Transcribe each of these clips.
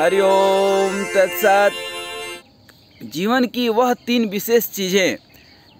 हरिओम तत्सत। जीवन की वह 3 विशेष चीज़ें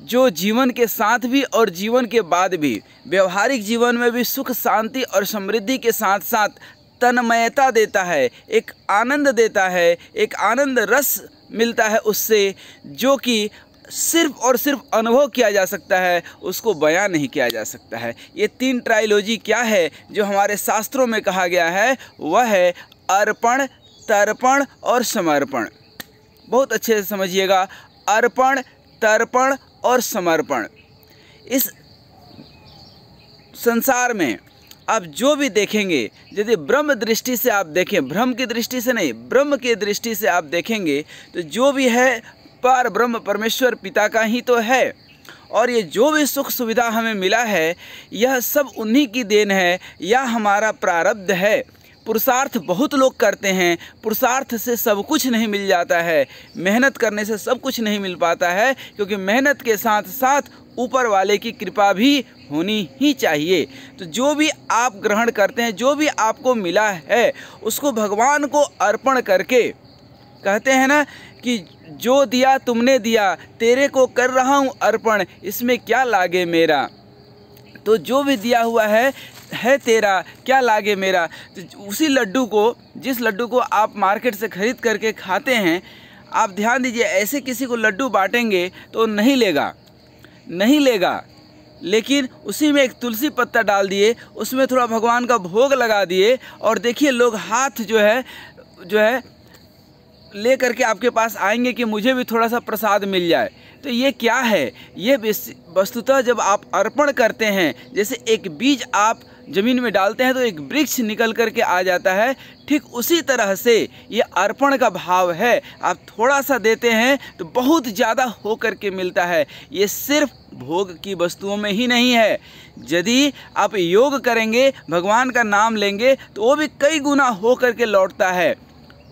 जो जीवन के साथ भी और जीवन के बाद भी व्यवहारिक जीवन में भी सुख शांति और समृद्धि के साथ साथ तन्मयता देता है, एक आनंद देता है, एक आनंद रस मिलता है उससे, जो कि सिर्फ और सिर्फ अनुभव किया जा सकता है, उसको बयान नहीं किया जा सकता है। ये 3 ट्रायोलॉजी क्या है जो हमारे शास्त्रों में कहा गया है? वह है अर्पण, तर्पण और समर्पण। बहुत अच्छे से समझिएगा, अर्पण, तर्पण और समर्पण। इस संसार में आप जो भी देखेंगे, यदि ब्रह्म दृष्टि से आप देखें, भ्रम की दृष्टि से नहीं, ब्रह्म की दृष्टि से आप देखेंगे तो जो भी है पार ब्रह्म परमेश्वर पिता का ही तो है। और ये जो भी सुख सुविधा हमें मिला है, यह सब उन्हीं की देन है, यह हमारा प्रारब्ध है। पुरुषार्थ बहुत लोग करते हैं, पुरुषार्थ से सब कुछ नहीं मिल जाता है, मेहनत करने से सब कुछ नहीं मिल पाता है, क्योंकि मेहनत के साथ साथ ऊपर वाले की कृपा भी होनी ही चाहिए। तो जो भी आप ग्रहण करते हैं, जो भी आपको मिला है, उसको भगवान को अर्पण करके, कहते हैं ना कि जो दिया तुमने दिया, तेरे को कर रहा हूँ अर्पण, इसमें क्या लागे मेरा। तो जो भी दिया हुआ है तेरा, क्या लागे मेरा। तो उसी लड्डू को, जिस लड्डू को आप मार्केट से खरीद करके खाते हैं, आप ध्यान दीजिए, ऐसे किसी को लड्डू बांटेंगे तो नहीं लेगा, लेकिन उसी में एक तुलसी पत्ता डाल दिए, उसमें थोड़ा भगवान का भोग लगा दिए, और देखिए लोग हाथ जो है ले करके आपके पास आएंगे कि मुझे भी थोड़ा सा प्रसाद मिल जाए। तो ये क्या है? ये वस्तुतः जब आप अर्पण करते हैं, जैसे एक बीज आप ज़मीन में डालते हैं तो एक वृक्ष निकल करके आ जाता है, ठीक उसी तरह से ये अर्पण का भाव है। आप थोड़ा सा देते हैं तो बहुत ज़्यादा हो करके मिलता है। ये सिर्फ भोग की वस्तुओं में ही नहीं है। यदि आप योग करेंगे, भगवान का नाम लेंगे, तो वो भी कई गुना हो करके लौटता है।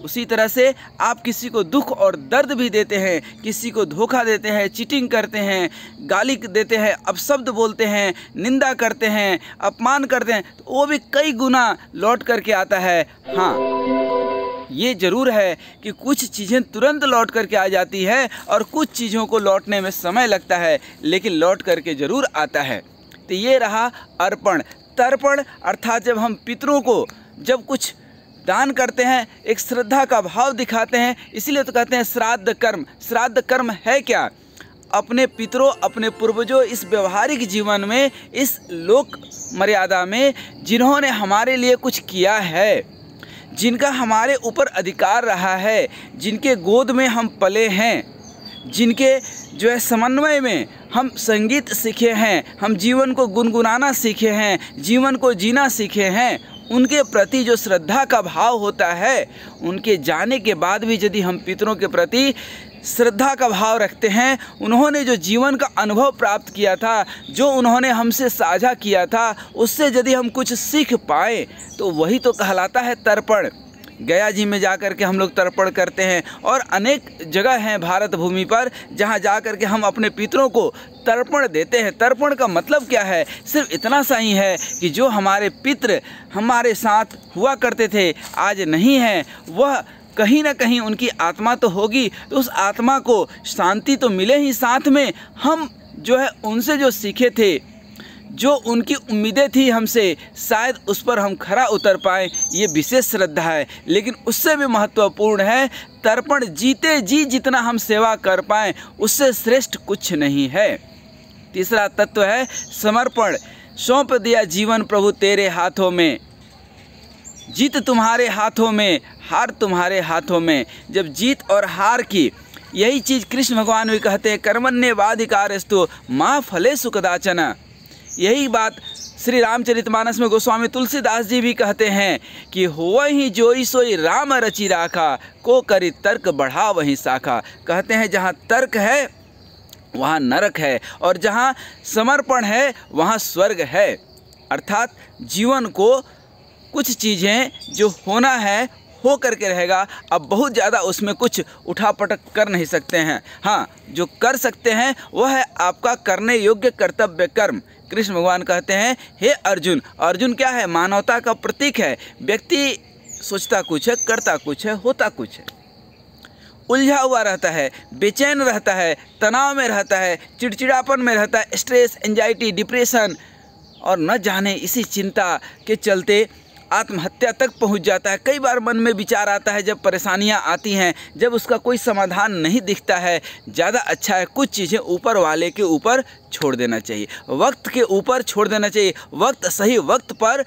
उसी तरह से आप किसी को दुख और दर्द भी देते हैं, किसी को धोखा देते हैं, चीटिंग करते हैं, गाली देते हैं, अपशब्द बोलते हैं, निंदा करते हैं, अपमान करते हैं, तो वो भी कई गुना लौट करके आता है। हाँ, ये ज़रूर है कि कुछ चीज़ें तुरंत लौट करके आ जाती है और कुछ चीज़ों को लौटने में समय लगता है, लेकिन लौट करके ज़रूर आता है। तो ये रहा अर्पण। तर्पण अर्थात जब हम पितरों को जब कुछ दान करते हैं, एक श्रद्धा का भाव दिखाते हैं, इसीलिए तो कहते हैं श्राद्ध कर्म। श्राद्ध कर्म है क्या? अपने पितरों, अपने पूर्वजों, इस व्यवहारिक जीवन में, इस लोक मर्यादा में जिन्होंने हमारे लिए कुछ किया है, जिनका हमारे ऊपर अधिकार रहा है, जिनके गोद में हम पले हैं, जिनके जो है समन्वय में हम संगीत सीखे हैं, हम जीवन को गुनगुनाना सीखे हैं, जीवन को जीना सीखे हैं, उनके प्रति जो श्रद्धा का भाव होता है, उनके जाने के बाद भी यदि हम पितरों के प्रति श्रद्धा का भाव रखते हैं, उन्होंने जो जीवन का अनुभव प्राप्त किया था, जो उन्होंने हमसे साझा किया था, उससे यदि हम कुछ सीख पाए, तो वही तो कहलाता है तर्पण। गया जी में जाकर के हम लोग तर्पण करते हैं, और अनेक जगह हैं भारत भूमि पर जहां जाकर के हम अपने पितरों को तर्पण देते हैं। तर्पण का मतलब क्या है? सिर्फ इतना सा ही है कि जो हमारे पितृ हमारे साथ हुआ करते थे, आज नहीं हैं, वह कहीं ना कहीं उनकी आत्मा तो होगी, तो उस आत्मा को शांति तो मिले ही, साथ में हम जो है उनसे जो सीखे थे, जो उनकी उम्मीदें थी हमसे, शायद उस पर हम खरा उतर पाएँ, ये विशेष श्रद्धा है। लेकिन उससे भी महत्वपूर्ण है तर्पण। जीते जी जितना हम सेवा कर पाएँ, उससे श्रेष्ठ कुछ नहीं है। तीसरा तत्व है समर्पण। सौंप दिया जीवन प्रभु तेरे हाथों में, जीत तुम्हारे हाथों में, हार तुम्हारे हाथों में। जब जीत और हार की यही चीज़ कृष्ण भगवान भी कहते हैं, कर्मण्येवाधिकारस्तु मा फलेषु कदाचन। यही बात श्री रामचरितमानस में गोस्वामी तुलसीदास जी भी कहते हैं कि होवहि जोई सोई राम रचि राखा, को करी तर्क बढ़ा वहीं शाखा। कहते हैं जहाँ तर्क है वहाँ नरक है, और जहाँ समर्पण है वहाँ स्वर्ग है। अर्थात जीवन को कुछ चीज़ें जो होना है हो करके रहेगा, अब बहुत ज़्यादा उसमें कुछ उठापटक कर नहीं सकते हैं। हाँ, जो कर सकते हैं वह है आपका करने योग्य कर्तव्य कर्म। कृष्ण भगवान कहते हैं, हे अर्जुन, अर्जुन क्या है? मानवता का प्रतीक है। व्यक्ति सोचता कुछ है, करता कुछ है, होता कुछ है। उलझा हुआ रहता है, बेचैन रहता है, तनाव में रहता है, चिड़चिड़ापन में रहता है, स्ट्रेस, एंजाइटी, डिप्रेशन, और न जाने इसी चिंता के चलते आत्महत्या तक पहुंच जाता है। कई बार मन में विचार आता है, जब परेशानियां आती हैं, जब उसका कोई समाधान नहीं दिखता है, ज़्यादा अच्छा है कुछ चीज़ें ऊपर वाले के ऊपर छोड़ देना चाहिए, वक्त के ऊपर छोड़ देना चाहिए। वक्त सही वक्त पर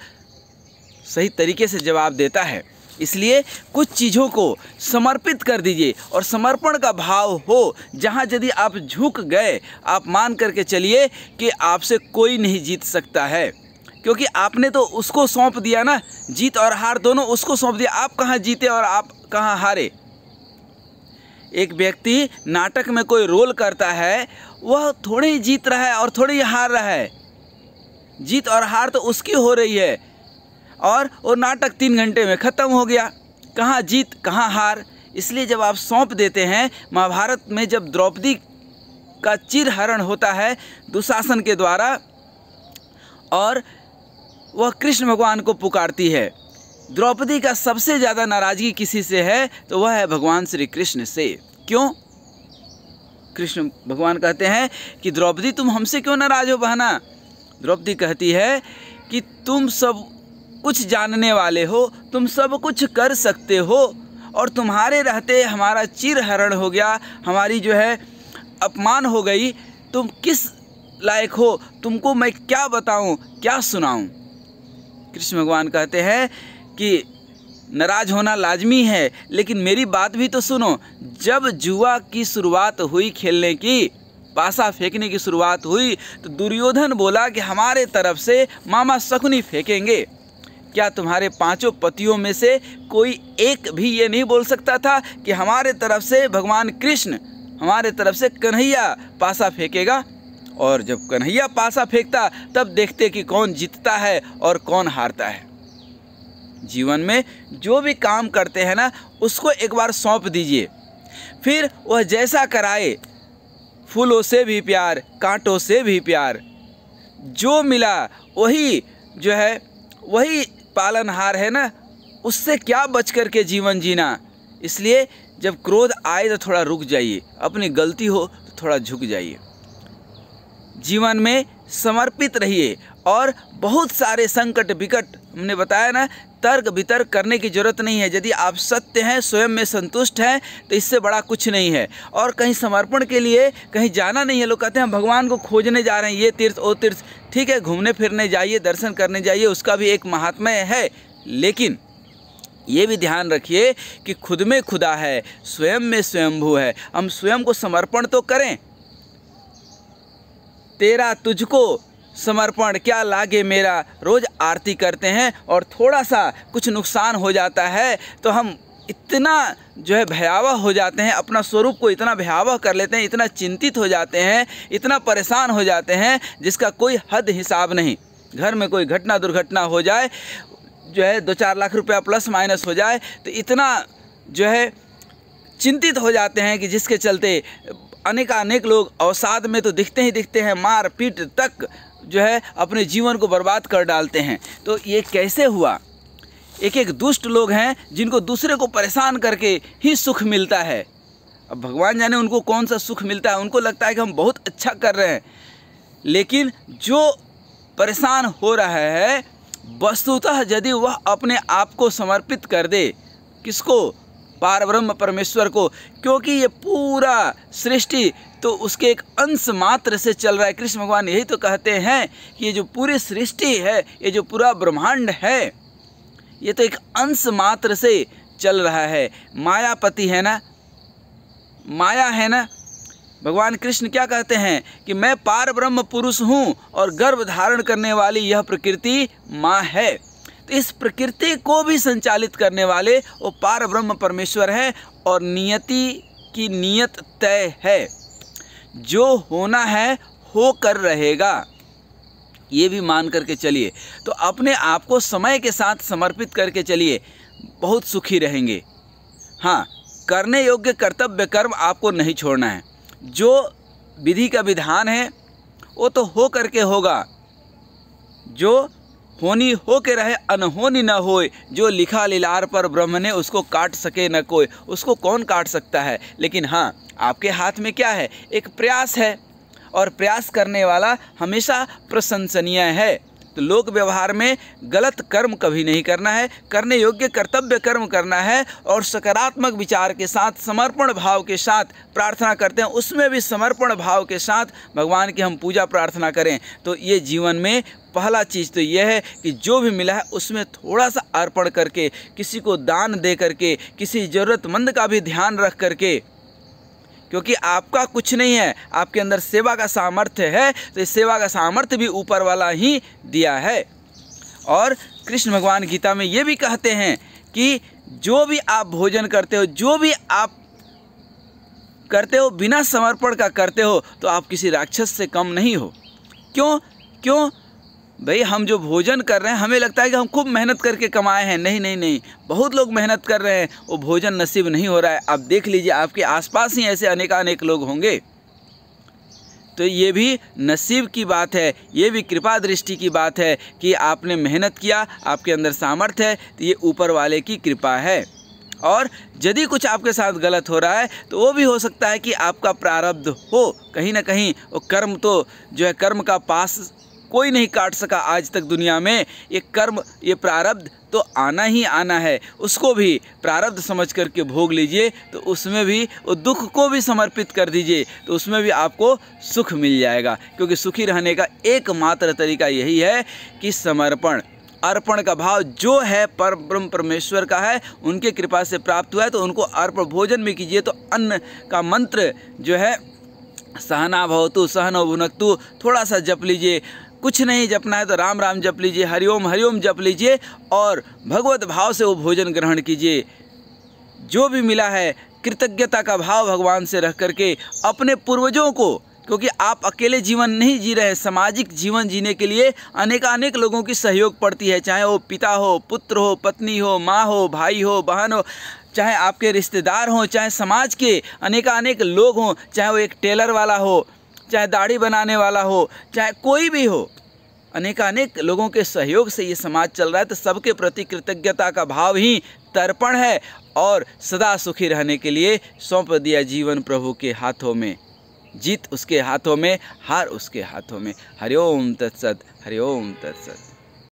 सही तरीके से जवाब देता है। इसलिए कुछ चीज़ों को समर्पित कर दीजिए, और समर्पण का भाव हो, जहाँ यदि आप झुक गए, आप मान करके चलिए कि आपसे कोई नहीं जीत सकता है, क्योंकि आपने तो उसको सौंप दिया ना, जीत और हार दोनों उसको सौंप दिया। आप कहाँ जीते और आप कहाँ हारे। एक व्यक्ति नाटक में कोई रोल करता है, वह थोड़े ही जीत रहा है और थोड़े ही हार रहा है। जीत और हार तो उसकी हो रही है, और वो नाटक 3 घंटे में ख़त्म हो गया। कहाँ जीत कहाँ हार। इसलिए जब आप सौंप देते हैं, महाभारत में जब द्रौपदी का चिरहरण होता है दुशासन के द्वारा, और वह कृष्ण भगवान को पुकारती है, द्रौपदी का सबसे ज़्यादा नाराज़गी किसी से है तो वह है भगवान श्री कृष्ण से। क्यों? कृष्ण भगवान कहते हैं कि द्रौपदी तुम हमसे क्यों नाराज़ हो बहना। द्रौपदी कहती है कि तुम सब कुछ जानने वाले हो, तुम सब कुछ कर सकते हो, और तुम्हारे रहते हमारा चिरहरण हो गया, हमारी जो है अपमान हो गई। तुम किस लायक हो, तुमको मैं क्या बताऊं, क्या सुनाऊं। कृष्ण भगवान कहते हैं कि नाराज होना लाजमी है, लेकिन मेरी बात भी तो सुनो। जब जुआ की शुरुआत हुई, खेलने की, पासा फेंकने की शुरुआत हुई, तो दुर्योधन बोला कि हमारे तरफ से मामा शकुनी फेंकेंगे। क्या तुम्हारे 5 पतियों में से कोई एक भी ये नहीं बोल सकता था कि हमारे तरफ से भगवान कृष्ण, हमारे तरफ से कन्हैया पासा फेंकेगा? और जब कन्हैया पासा फेंकता, तब देखते कि कौन जीतता है और कौन हारता है। जीवन में जो भी काम करते हैं ना, उसको एक बार सौंप दीजिए, फिर वह जैसा कराए, फूलों से भी प्यार, कांटों से भी प्यार, जो मिला वही जो है वही पालनहार है ना, उससे क्या बच कर के जीवन जीना। इसलिए जब क्रोध आए तो थोड़ा रुक जाइए, अपनी गलती हो तो थोड़ा झुक जाइए, जीवन में समर्पित रहिए। और बहुत सारे संकट विकट, हमने बताया ना, तर्क वितर्क करने की ज़रूरत नहीं है। यदि आप सत्य हैं, स्वयं में संतुष्ट हैं, तो इससे बड़ा कुछ नहीं है। और कहीं समर्पण के लिए कहीं जाना नहीं है। लोग कहते हैं भगवान को खोजने जा रहे हैं, ये तीर्थ वो तीर्थ, ठीक है, घूमने फिरने जाइए, दर्शन करने जाइए, उसका भी एक महात्म्य है, लेकिन ये भी ध्यान रखिए कि खुद में खुदा है, स्वयं में स्वयंभू है। हम स्वयं को समर्पण तो करें। तेरा तुझको समर्पण क्या लागे मेरा, रोज़ आरती करते हैं, और थोड़ा सा कुछ नुकसान हो जाता है तो हम इतना जो है भयावह हो जाते हैं, अपना स्वरूप को इतना भयावह कर लेते हैं, इतना चिंतित हो जाते हैं, इतना परेशान हो जाते हैं जिसका कोई हद हिसाब नहीं। घर में कोई घटना दुर्घटना हो जाए, जो है 2-4 लाख रुपया प्लस माइनस हो जाए, तो इतना जो है चिंतित हो जाते हैं कि जिसके चलते अनेक लोग अवसाद में तो दिखते ही दिखते हैं, मार पीट तक जो है अपने जीवन को बर्बाद कर डालते हैं। तो ये कैसे हुआ? एक दुष्ट लोग हैं जिनको दूसरे को परेशान करके ही सुख मिलता है। अब भगवान जाने उनको कौन सा सुख मिलता है। उनको लगता है कि हम बहुत अच्छा कर रहे हैं, लेकिन जो परेशान हो रहा है, वस्तुतः यदि वह अपने आप को समर्पित कर दे, किसको? पारब्रह्म परमेश्वर को, क्योंकि ये पूरा सृष्टि तो उसके एक अंश मात्र से चल रहा है। कृष्ण भगवान यही तो कहते हैं कि ये जो पूरी सृष्टि है, ये जो पूरा ब्रह्मांड है, ये तो एक अंश मात्र से चल रहा है। मायापति है ना, माया है ना। भगवान कृष्ण क्या कहते हैं कि मैं पारब्रह्म पुरुष हूँ और गर्भ धारण करने वाली यह प्रकृति माँ है। तो इस प्रकृति को भी संचालित करने वाले वो पारब्रह्म परमेश्वर है, और नियति की नियत तय है। जो होना है हो कर रहेगा, ये भी मान करके चलिए। तो अपने आप को समय के साथ समर्पित करके चलिए, बहुत सुखी रहेंगे। हाँ, करने योग्य कर्तव्य कर्म आपको नहीं छोड़ना है। जो विधि का विधान है वो तो हो करके होगा, जो होनी हो के रहे अनहोनी न होए, जो लिखा लीलार पर ब्रह्म ने उसको काट सके न कोई। उसको कौन काट सकता है? लेकिन हाँ, आपके हाथ में क्या है? एक प्रयास है, और प्रयास करने वाला हमेशा प्रशंसनीय है। तो लोक व्यवहार में गलत कर्म कभी नहीं करना है, करने योग्य कर्तव्य कर्म करना है, और सकारात्मक विचार के साथ समर्पण भाव के साथ प्रार्थना करते हैं, उसमें भी समर्पण भाव के साथ भगवान की हम पूजा प्रार्थना करें। तो ये जीवन में पहला चीज़ तो यह है कि जो भी मिला है उसमें थोड़ा सा अर्पण करके, किसी को दान दे करके, किसी ज़रूरतमंद का भी ध्यान रख करके, क्योंकि आपका कुछ नहीं है, आपके अंदर सेवा का सामर्थ्य है, तो इस सेवा का सामर्थ्य भी ऊपर वाला ही दिया है। और कृष्ण भगवान गीता में ये भी कहते हैं कि जो भी आप भोजन करते हो, जो भी आप करते हो बिना समर्पण का करते हो, तो आप किसी राक्षस से कम नहीं हो। क्यों भाई, हम जो भोजन कर रहे हैं हमें लगता है कि हम खूब मेहनत करके कमाए हैं। नहीं नहीं नहीं, बहुत लोग मेहनत कर रहे हैं, वो भोजन नसीब नहीं हो रहा है। आप देख लीजिए, आपके आसपास ही ऐसे अनेकानेक लोग होंगे। तो ये भी नसीब की बात है, ये भी कृपा दृष्टि की बात है कि आपने मेहनत किया, आपके अंदर सामर्थ्य है, तो ये ऊपर वाले की कृपा है। और यदि कुछ आपके साथ गलत हो रहा है तो वो भी हो सकता है कि आपका प्रारब्ध हो, कहीं ना कहीं वो कर्म, तो जो है कर्म का पास कोई नहीं काट सका आज तक दुनिया में। ये कर्म, ये प्रारब्ध तो आना ही आना है, उसको भी प्रारब्ध समझ करके भोग लीजिए। तो उसमें भी वो दुख को भी समर्पित कर दीजिए, तो उसमें भी आपको सुख मिल जाएगा। क्योंकि सुखी रहने का एकमात्र तरीका यही है कि समर्पण, अर्पण का भाव जो है पर ब्रह्म परमेश्वर का है, उनके कृपा से प्राप्त हुआ है, तो उनको अर्पण भोजन भी कीजिए। तो अन्न का मंत्र जो है सहना भवतु सहनो भुनक्तु, थोड़ा सा जप लीजिए। कुछ नहीं जपना है तो राम राम जप लीजिए, हरिओम हरिओम जप लीजिए, और भगवत भाव से वो भोजन ग्रहण कीजिए। जो भी मिला है कृतज्ञता का भाव भगवान से रख करके अपने पूर्वजों को, क्योंकि आप अकेले जीवन नहीं जी रहे हैं, सामाजिक जीवन जीने के लिए अनेकानेक लोगों की सहयोग पड़ती है, चाहे वो पिता हो, पुत्र हो, पत्नी हो, माँ हो, भाई हो, बहन हो, चाहे आपके रिश्तेदार हों, चाहे समाज के अनेकानेक लोग हों, चाहे वो एक टेलर वाला हो, चाहे दाढ़ी बनाने वाला हो, चाहे कोई भी हो, अनेकानेक लोगों के सहयोग से ये समाज चल रहा है। तो सबके प्रति कृतज्ञता का भाव ही तर्पण है, और सदा सुखी रहने के लिए सौंप दिया जीवन प्रभु के हाथों में। जीत उसके हाथों में, हार उसके हाथों में। हरिओम तत्सत, हरिओम तत्सत।